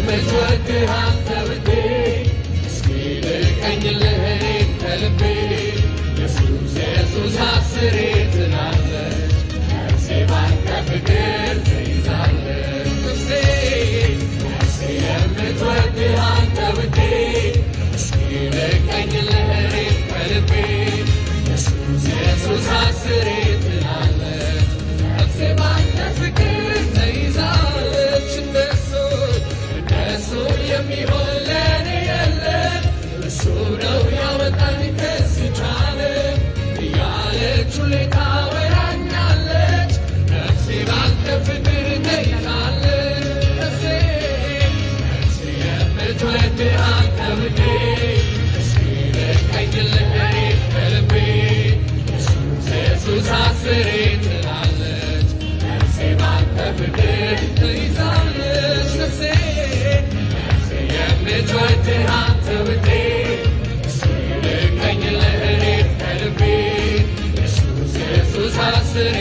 የምትወድህ አንተ ውዴ እስኪ ልቀኝልህ እኔን ከልቤ ኢየሱስ ኢየሱስ አስሬ ትላለች ነፍሴ ባንተ ፍቅር ትይዛለች ነፍሴ የምትወድህ አንተ ውዴ እስኪ ልቀኝልህ እኔን ከልቤ ኢየሱስ ኢየሱስ አስሬ ትላለች ነፍሴ ባንተ ፍቅር ትይዛለች እንደሱ የሚሆን ለእኔ የለም እሱ ነው ያወጣኝ ከዚች ዓለም እያለች ሁሌ ታወራኛለች ነፍሴ ባንተ ፍቅር ተይዛለች ነፍሴ የምትወድህ አንተ ውዴ እስኪ ልቀኝልህ እኔን ከልቤ ኢየሱስ ኢየሱስ አስሬ ትላለች ነፍሴ ባንተ ፍቅር ተይዛለች ነፍሴ የምትወድህ አንተ ውዴ እስኪ ልቀኝልህ እኔን ከልቤ ኢየሱስ ኢየሱስ አስሬ